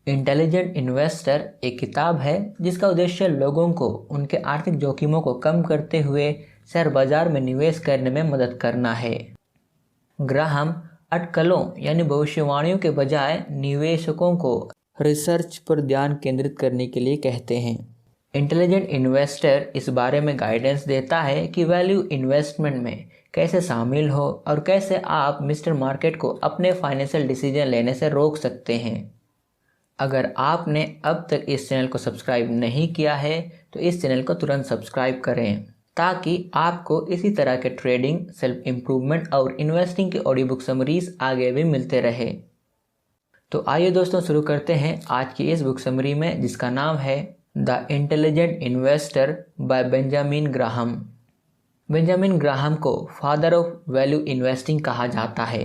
Intelligent investor एक किताब है जिसका उद्देश्य लोगों को उनके आर्थिक जोखिमों को कम करते हुए शेयर बाजार में निवेश करने में मदद करना है। ग्राहम अटकलों यानी भविष्यवाणियों के बजाय निवेशकों को रिसर्च पर ध्यान केंद्रित करने के लिए कहते हैं। इंटेलिजेंट इन्वेस्टर इस बारे में गाइडेंस देता है कि वैल्यू इन्वेस्टमेंट में कैसे शामिल हो और कैसे आप मिस्टर मार्केट को अपने फाइनेंशियल डिसीजन लेने से रोक सकते हैं। अगर आपने अब तक इस चैनल को सब्सक्राइब नहीं किया है तो इस चैनल को तुरंत सब्सक्राइब करें ताकि आपको इसी तरह के ट्रेडिंग, सेल्फ इम्प्रूवमेंट और इन्वेस्टिंग की ऑडियो बुक समरीज आगे भी मिलते रहे। तो आइए दोस्तों शुरू करते हैं आज की इस बुक समरी में जिसका नाम है the intelligent investor by Benjamin Graham. Benjamin Graham को फादर ऑफ वैल्यू इन्वेस्टिंग कहा जाता है।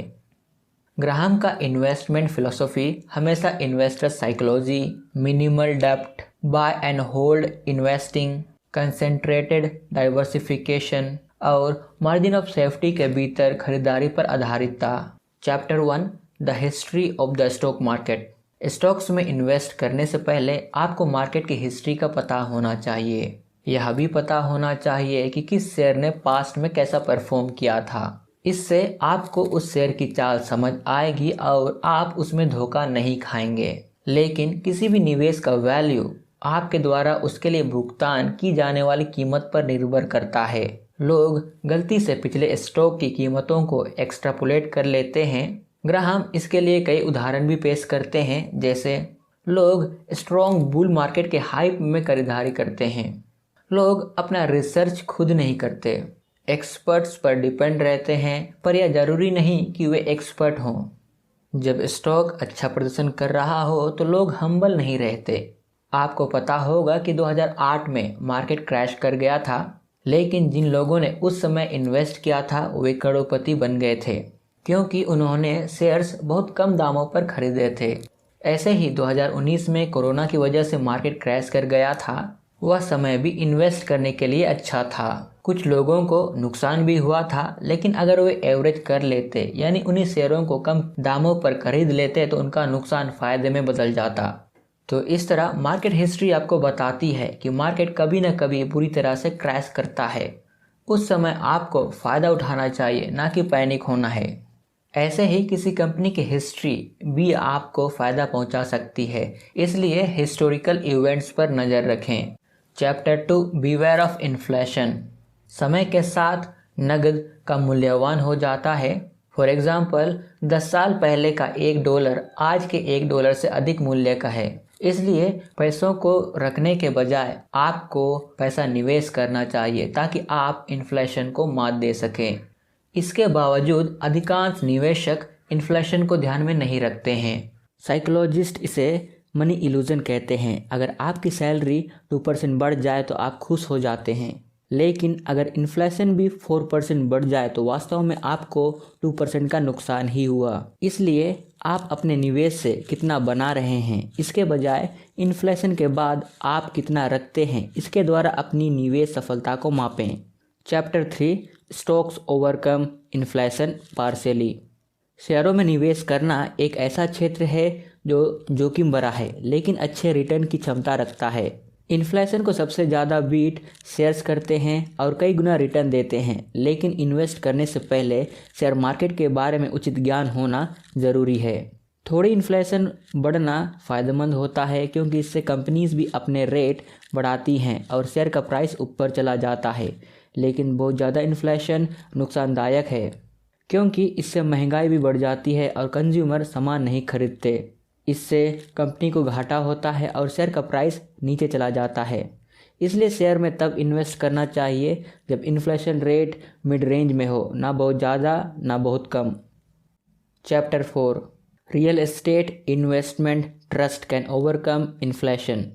ग्राहम का इन्वेस्टमेंट फिलॉसफी हमेशा investor psychology, minimal depth, buy and hold investing, concentrated diversification और मार्जिन ऑफ सेफ्टी के भीतर खरीदारी पर आधारित था। Chapter 1 the history of the stock market. Stocks में इन्वेस्ट करने से पहले आपको मार्केट की हिस्ट्री का पता होना चाहिए। यह भी पता होना चाहिए कि किस शेयर ने पास्ट में कैसा परफॉर्म किया था। इससे आपको उस शेयर की चाल समझ आएगी और आप उसमें धोखा नहीं खाएंगे। लेकिन किसी भी निवेश का वैल्यू आपके द्वारा उसके लिए भुगतान की जाने वाली कीमत पर निर्भर करता है। लोग गलती से पिछले स्टॉक की कीमतों को एक्सट्रापोलेट कर लेते हैं। ग्राहम इसके लिए कई उदाहरण भी पेश करते हैं, जैसे लोग स्ट्रॉन्ग बुल मार्केट के हाइप में खरीदारी करते हैं। लोग अपना रिसर्च खुद नहीं करते, एक्सपर्ट्स पर डिपेंड रहते हैं, पर यह जरूरी नहीं कि वे एक्सपर्ट हों। जब स्टॉक अच्छा प्रदर्शन कर रहा हो तो लोग हम्बल नहीं रहते। आपको पता होगा कि 2008 में मार्केट क्रैश कर गया था, लेकिन जिन लोगों ने उस समय इन्वेस्ट किया था वे करोड़पति बन गए थे क्योंकि उन्होंने शेयर्स बहुत कम दामों पर खरीदे थे। ऐसे ही 2019 में कोरोना की वजह से मार्केट क्रैश कर गया था। वह समय भी इन्वेस्ट करने के लिए अच्छा था। कुछ लोगों को नुकसान भी हुआ था, लेकिन अगर वे एवरेज कर लेते यानी उन्हीं शेयरों को कम दामों पर खरीद लेते तो उनका नुकसान फायदे में बदल जाता। तो इस तरह मार्केट हिस्ट्री आपको बताती है कि मार्केट कभी न कभी बुरी तरह से क्रैश करता है। उस समय आपको फ़ायदा उठाना चाहिए, ना कि पैनिक होना है। ऐसे ही किसी कंपनी की हिस्ट्री भी आपको फ़ायदा पहुंचा सकती है, इसलिए हिस्टोरिकल इवेंट्स पर नज़र रखें। Chapter 2 beware of inflation. समय के साथ नकद का मूल्यवान हो जाता है। फॉर एग्जाम्पल 10 साल पहले का $1 आज के $1 से अधिक मूल्य का है। इसलिए पैसों को रखने के बजाय आपको पैसा निवेश करना चाहिए ताकि आप इन्फ्लेशन को मात दे सकें। इसके बावजूद अधिकांश निवेशक इन्फ्लेशन को ध्यान में नहीं रखते हैं। साइकोलॉजिस्ट इसे मनी इल्यूजन कहते हैं। अगर आपकी सैलरी 2% बढ़ जाए तो आप खुश हो जाते हैं, लेकिन अगर इन्फ्लेशन भी 4% बढ़ जाए तो वास्तव में आपको 2% का नुकसान ही हुआ। इसलिए आप अपने निवेश से कितना बना रहे हैं इसके बजाय इन्फ्लेशन के बाद आप कितना रखते हैं इसके द्वारा अपनी निवेश सफलता को मापें। Chapter 3 stocks overcome inflation partially. शेयरों में निवेश करना एक ऐसा क्षेत्र है जो जोखिम भरा है लेकिन अच्छे रिटर्न की क्षमता रखता है। इन्फ्लेशन को सबसे ज़्यादा बीट शेयर्स करते हैं और कई गुना रिटर्न देते हैं, लेकिन इन्वेस्ट करने से पहले शेयर मार्केट के बारे में उचित ज्ञान होना ज़रूरी है। थोड़ी इन्फ्लेशन बढ़ना फ़ायदेमंद होता है क्योंकि इससे कंपनीज भी अपने रेट बढ़ाती हैं और शेयर का प्राइस ऊपर चला जाता है, लेकिन बहुत ज़्यादा इन्फ्लेशन नुकसानदायक है क्योंकि इससे महंगाई भी बढ़ जाती है और कंज्यूमर सामान नहीं खरीदते। इससे कंपनी को घाटा होता है और शेयर का प्राइस नीचे चला जाता है। इसलिए शेयर में तब इन्वेस्ट करना चाहिए जब इन्फ्लेशन रेट मिड रेंज में हो, ना बहुत ज़्यादा ना बहुत कम। Chapter 4 real estate investment trust can overcome inflation.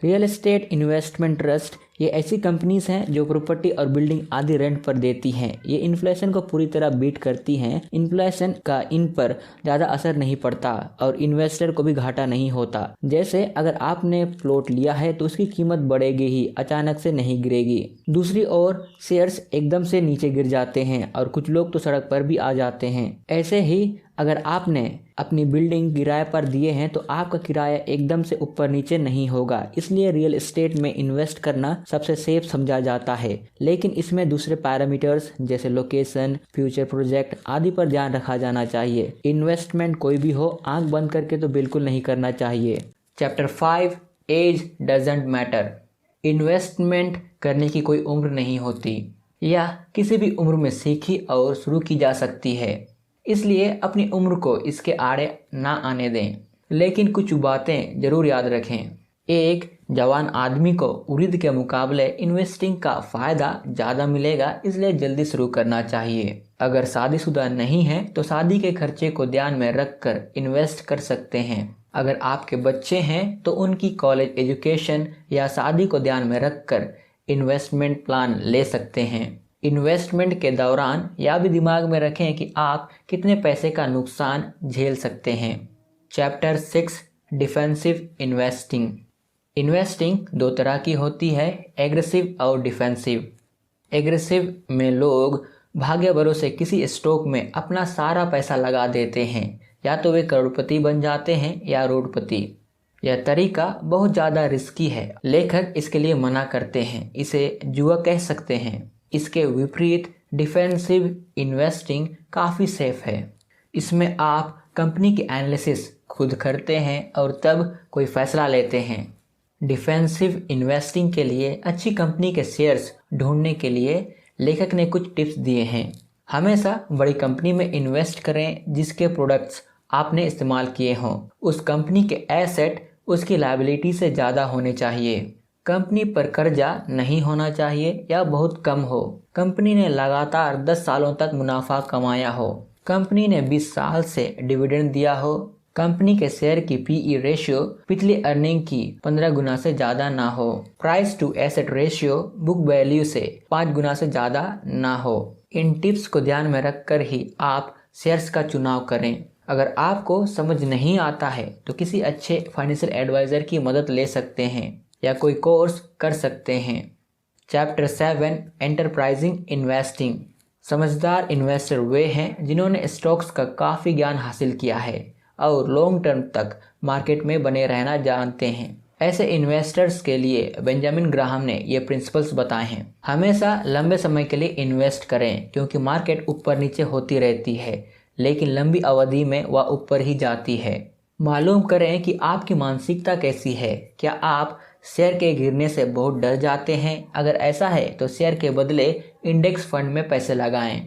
Real estate investment trust ये ऐसी कंपनीज हैं जो प्रॉपर्टी और बिल्डिंग आदि रेंट पर देती हैं। ये इन्फ्लेशन को पूरी तरह बीट करती हैं। इन्फ्लेशन का इन पर ज़्यादा असर नहीं पड़ता और इन्वेस्टर को भी घाटा नहीं होता। जैसे अगर आपने प्लॉट लिया है तो उसकी कीमत बढ़ेगी ही, अचानक से नहीं गिरेगी। दूसरी ओर शेयर्स एकदम से नीचे गिर जाते हैं और कुछ लोग तो सड़क पर भी आ जाते हैं। ऐसे ही अगर आपने अपनी बिल्डिंग किराए पर दिए हैं तो आपका किराया एकदम से ऊपर नीचे नहीं होगा। इसलिए रियल एस्टेट में इन्वेस्ट करना सबसे सेफ समझा जाता है, लेकिन इसमें दूसरे पैरामीटर्स जैसे लोकेशन, फ्यूचर प्रोजेक्ट आदि पर ध्यान रखा जाना चाहिए। इन्वेस्टमेंट कोई भी हो, आंख बंद करके तो बिल्कुल नहीं करना चाहिए। Chapter 5, age doesn't matter. Investment करने की कोई उम्र नहीं होती, या किसी भी उम्र में सीखी और शुरू की जा सकती है। इसलिए अपनी उम्र को इसके आड़े ना आने दें, लेकिन कुछ बातें जरूर याद रखें। एक जवान आदमी को उम्र के मुकाबले इन्वेस्टिंग का फ़ायदा ज़्यादा मिलेगा, इसलिए जल्दी शुरू करना चाहिए। अगर शादीशुदा नहीं है तो शादी के खर्चे को ध्यान में रखकर इन्वेस्ट कर सकते हैं। अगर आपके बच्चे हैं तो उनकी कॉलेज एजुकेशन या शादी को ध्यान में रखकर इन्वेस्टमेंट प्लान ले सकते हैं। इन्वेस्टमेंट के दौरान यह भी दिमाग में रखें कि आप कितने पैसे का नुकसान झेल सकते हैं। Chapter 6, defensive investing. इन्वेस्टिंग दो तरह की होती है, एग्रेसिव और डिफेंसिव। एग्रेसिव में लोग भाग्य भरोसे किसी स्टॉक में अपना सारा पैसा लगा देते हैं, या तो वे करोड़पति बन जाते हैं या रोडपति। यह तरीका बहुत ज़्यादा रिस्की है, लेखक इसके लिए मना करते हैं, इसे जुआ कह सकते हैं। इसके विपरीत डिफेंसिव इन्वेस्टिंग काफ़ी सेफ है। इसमें आप कंपनी की एनालिसिस खुद करते हैं और तब कोई फैसला लेते हैं। डिफेंसिव इन्वेस्टिंग के लिए अच्छी कंपनी के शेयर्स ढूंढने के लिए लेखक ने कुछ टिप्स दिए हैं। हमेशा बड़ी कंपनी में इन्वेस्ट करें जिसके प्रोडक्ट्स आपने इस्तेमाल किए हों। उस कंपनी के एसेट उसकी लायबिलिटी से ज़्यादा होने चाहिए। कंपनी पर कर्जा नहीं होना चाहिए या बहुत कम हो। कंपनी ने लगातार 10 सालों तक मुनाफा कमाया हो। कंपनी ने 20 साल से डिविडेंड दिया हो। कंपनी के शेयर की पीई रेशियो पिछली अर्निंग की 15 गुना से ज़्यादा ना हो। Price to asset ratio book value से 5 गुना से ज़्यादा ना हो। इन टिप्स को ध्यान में रखकर ही आप शेयर्स का चुनाव करें। अगर आपको समझ नहीं आता है तो किसी अच्छे फाइनेंशियल एडवाइज़र की मदद ले सकते हैं या कोई कोर्स कर सकते हैं। Chapter 7, enterprising investing. समझदार इन्वेस्टर वे हैं जिन्होंने स्टॉक्स का काफ़ी ज्ञान हासिल किया है और लॉन्ग टर्म तक मार्केट में बने रहना जानते हैं। ऐसे इन्वेस्टर्स के लिए बेंजामिन ग्राहम ने ये प्रिंसिपल्स बताए हैं। हमेशा लंबे समय के लिए इन्वेस्ट करें क्योंकि मार्केट ऊपर नीचे होती रहती है, लेकिन लंबी अवधि में वह ऊपर ही जाती है। मालूम करें कि आपकी मानसिकता कैसी है। क्या आप शेयर के गिरने से बहुत डर जाते हैं? अगर ऐसा है तो शेयर के बदले इंडेक्स फंड में पैसे लगाएं।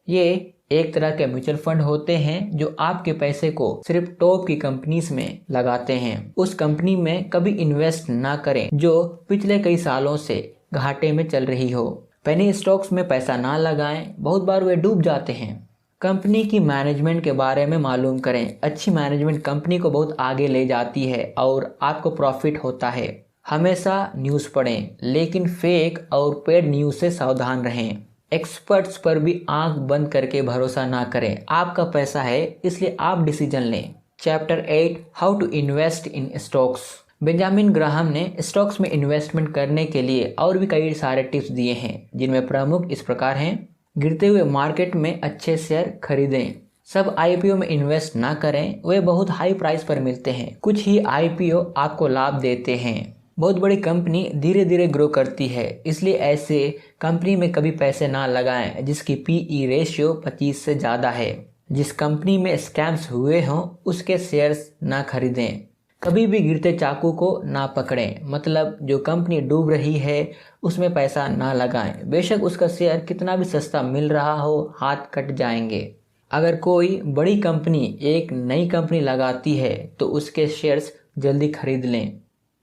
ये एक तरह के म्यूचुअल फंड होते हैं जो आपके पैसे को सिर्फ टॉप की कंपनीज में लगाते हैं। उस कंपनी में कभी इन्वेस्ट ना करें जो पिछले कई सालों से घाटे में चल रही हो। पेनी स्टॉक्स में पैसा ना लगाएं, बहुत बार वे डूब जाते हैं। कंपनी की मैनेजमेंट के बारे में मालूम करें। अच्छी मैनेजमेंट कंपनी को बहुत आगे ले जाती है और आपको प्रॉफिट होता है। हमेशा न्यूज़ पढ़ें, लेकिन फेक और पेड न्यूज़ से सावधान रहें। एक्सपर्ट्स पर भी आंख बंद करके भरोसा ना करें। आपका पैसा है, इसलिए आप डिसीजन लें। Chapter 8, how to invest in stocks. Benjamin Graham ने स्टॉक्स में इन्वेस्टमेंट करने के लिए और भी कई सारे टिप्स दिए हैं, जिनमें प्रमुख इस प्रकार हैं। गिरते हुए मार्केट में अच्छे शेयर खरीदें। सब आईपीओ में इन्वेस्ट ना करें, वे बहुत हाई प्राइस पर मिलते हैं। कुछ ही आईपीओ आपको लाभ देते हैं। बहुत बड़ी कंपनी धीरे धीरे ग्रो करती है, इसलिए ऐसे कंपनी में कभी पैसे ना लगाएं जिसकी पीई रेशियो 25 से ज़्यादा है। जिस कंपनी में स्कैम्स हुए हों उसके शेयर्स ना खरीदें। कभी भी गिरते चाकू को ना पकड़ें, मतलब जो कंपनी डूब रही है उसमें पैसा ना लगाएं। बेशक उसका शेयर कितना भी सस्ता मिल रहा हो, हाथ कट जाएंगे। अगर कोई बड़ी कंपनी एक नई कंपनी लगाती है तो उसके शेयर्स जल्दी खरीद लें।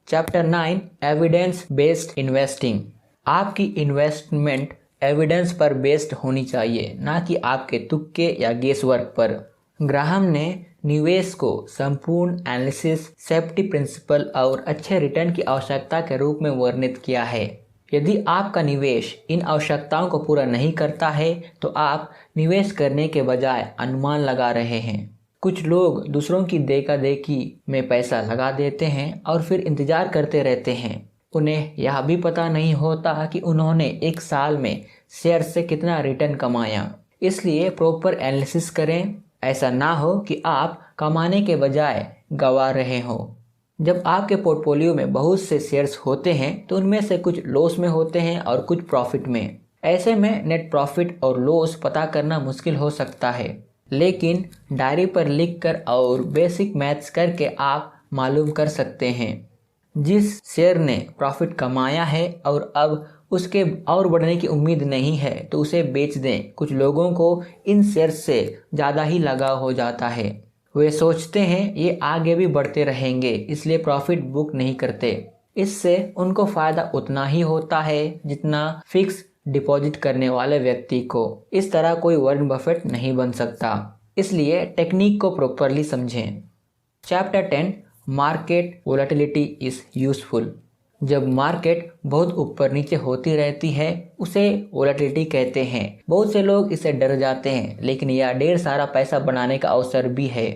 Chapter 9, evidence based investing. आपकी इन्वेस्टमेंट एविडेंस पर बेस्ड होनी चाहिए, ना कि आपके तुक्के या गेस वर्क पर। ग्राहम ने निवेश को संपूर्ण एनालिसिस, सेफ्टी प्रिंसिपल और अच्छे रिटर्न की आवश्यकता के रूप में वर्णित किया है। यदि आपका निवेश इन आवश्यकताओं को पूरा नहीं करता है तो आप निवेश करने के बजाय अनुमान लगा रहे हैं। कुछ लोग दूसरों की देखा-देखी में पैसा लगा देते हैं और फिर इंतजार करते रहते हैं। उन्हें यह भी पता नहीं होता कि उन्होंने एक साल में शेयर से कितना रिटर्न कमाया। इसलिए प्रॉपर एनालिसिस करें। ऐसा ना हो कि आप कमाने के बजाय गंवा रहे हो। जब आपके पोर्टफोलियो में बहुत से शेयर्स होते हैं तो उनमें से कुछ लॉस में होते हैं और कुछ प्रॉफिट में। ऐसे में नेट प्रॉफिट और लॉस पता करना मुश्किल हो सकता है, लेकिन डायरी पर लिखकर और बेसिक मैथ्स करके आप मालूम कर सकते हैं। जिस शेयर ने प्रॉफिट कमाया है और अब उसके और बढ़ने की उम्मीद नहीं है तो उसे बेच दें। कुछ लोगों को इन शेयर्स से ज़्यादा ही लगाव हो जाता है। वे सोचते हैं ये आगे भी बढ़ते रहेंगे, इसलिए प्रॉफिट बुक नहीं करते। इससे उनको फ़ायदा उतना ही होता है जितना फिक्स डिपॉजिट करने वाले व्यक्ति को। इस तरह कोई वॉरेन बफेट नहीं बन सकता। इसलिए टेक्निक को प्रॉपरली समझें। Chapter 10 market volatility is useful. जब मार्केट बहुत ऊपर नीचे होती रहती है उसे वोलेटिलिटी कहते हैं। बहुत से लोग इससे डर जाते हैं, लेकिन यह ढेर सारा पैसा बनाने का अवसर भी है।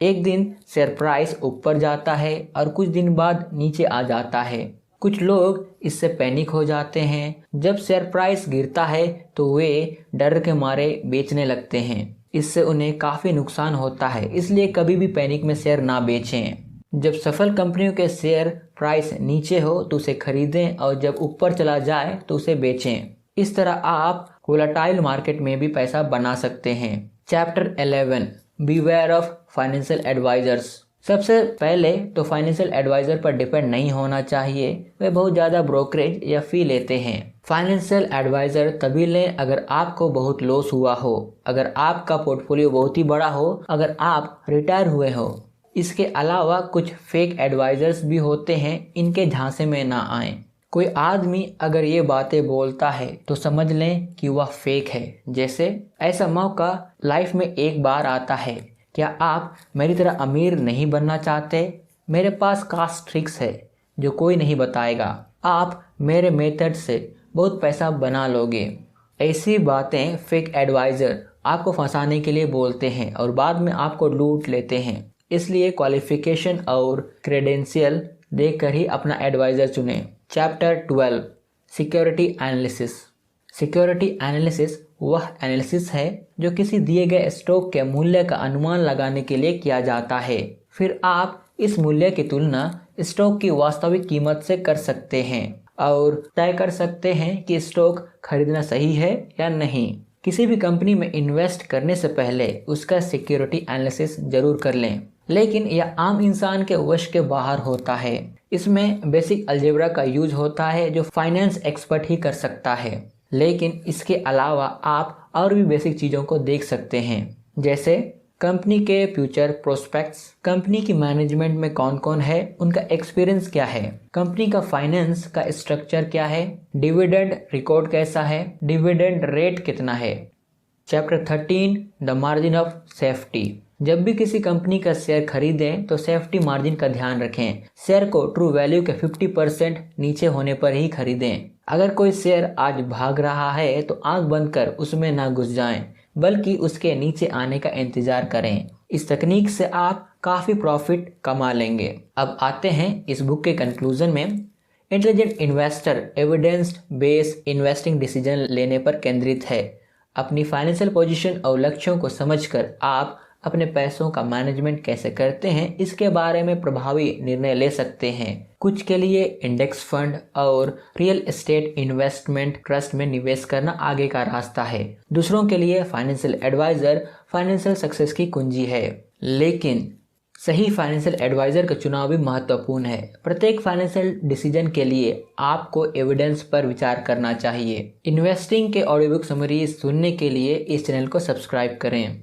एक दिन शेयर प्राइस ऊपर जाता है और कुछ दिन बाद नीचे आ जाता है। कुछ लोग इससे पैनिक हो जाते हैं। जब शेयर प्राइस गिरता है तो वे डर के मारे बेचने लगते हैं। इससे उन्हें काफ़ी नुकसान होता है, इसलिए कभी भी पैनिक में शेयर ना बेचें। जब सफल कंपनियों के शेयर प्राइस नीचे हो तो उसे खरीदें और जब ऊपर चला जाए तो उसे बेचें। इस तरह आप वोलेटाइल मार्केट में भी पैसा बना सकते हैं। Chapter 11 beware of financial advisers. सबसे पहले तो फाइनेंशियल एडवाइजर पर डिपेंड नहीं होना चाहिए। वे बहुत ज़्यादा ब्रोकरेज या फी लेते हैं। फाइनेंशियल एडवाइजर तभी लें अगर आपको बहुत लॉस हुआ हो, अगर आपका पोर्टफोलियो बहुत ही बड़ा हो, अगर आप रिटायर हुए हो। इसके अलावा कुछ फेक एडवाइजर्स भी होते हैं, इनके झांसे में ना आएं। कोई आदमी अगर ये बातें बोलता है तो समझ लें कि वह फेक है। जैसे ऐसा मौका लाइफ में एक बार आता है। क्या आप मेरी तरह अमीर नहीं बनना चाहते? मेरे पास खास ट्रिक्स है जो कोई नहीं बताएगा। आप मेरे मेथड से बहुत पैसा बना लोगे। ऐसी बातें फेक एडवाइज़र आपको फंसाने के लिए बोलते हैं और बाद में आपको लूट लेते हैं। इसलिए क्वालिफिकेशन और क्रेडेंशियल देखकर ही अपना एडवाइज़र चुनें। Chapter 12 security analysis. Security analysis वह एनालिसिस है जो किसी दिए गए स्टॉक के मूल्य का अनुमान लगाने के लिए किया जाता है। फिर आप इस मूल्य की तुलना स्टॉक की वास्तविक कीमत से कर सकते हैं और तय कर सकते हैं कि स्टॉक खरीदना सही है या नहीं। किसी भी कंपनी में इन्वेस्ट करने से पहले उसका सिक्योरिटी एनालिसिस जरूर कर लें, लेकिन यह आम इंसान के वश के बाहर होता है। इसमें बेसिक अलजेब्रा का यूज होता है जो फाइनेंस एक्सपर्ट ही कर सकता है, लेकिन इसके अलावा आप और भी बेसिक चीज़ों को देख सकते हैं, जैसे कंपनी के फ्यूचर प्रोस्पेक्ट्स, कंपनी की मैनेजमेंट में कौन कौन है, उनका एक्सपीरियंस क्या है, कंपनी का फाइनेंस का स्ट्रक्चर क्या है, डिविडेंड रिकॉर्ड कैसा है, डिविडेंड रेट कितना है। Chapter 13 the margin of safety. जब भी किसी कंपनी का शेयर खरीदें तो सेफ्टी मार्जिन का ध्यान रखें। शेयर को ट्रू वैल्यू के 50% नीचे होने पर ही खरीदें। अगर कोई शेयर आज भाग रहा है तो आंख बंद कर उसमें ना घुस जाएं, बल्कि उसके नीचे आने का इंतजार करें। इस तकनीक से आप काफ़ी प्रॉफिट कमा लेंगे। अब आते हैं इस बुक के कंक्लूजन में। Intelligent investor evidence based investing decision लेने पर केंद्रित है। अपनी फाइनेंशियल पोजीशन और लक्ष्यों को समझकर आप अपने पैसों का मैनेजमेंट कैसे करते हैं इसके बारे में प्रभावी निर्णय ले सकते हैं। कुछ के लिए इंडेक्स फंड और रियल एस्टेट इन्वेस्टमेंट ट्रस्ट में निवेश करना आगे का रास्ता है। दूसरों के लिए फाइनेंशियल एडवाइजर फाइनेंशियल सक्सेस की कुंजी है। लेकिन सही फाइनेंशियल एडवाइजर का चुनाव भी महत्वपूर्ण है। प्रत्येक फाइनेंशियल डिसीजन के लिए आपको एविडेंस पर विचार करना चाहिए। इन्वेस्टिंग के ऑडियो बुक समरी सुनने के लिए इस चैनल को सब्सक्राइब करें।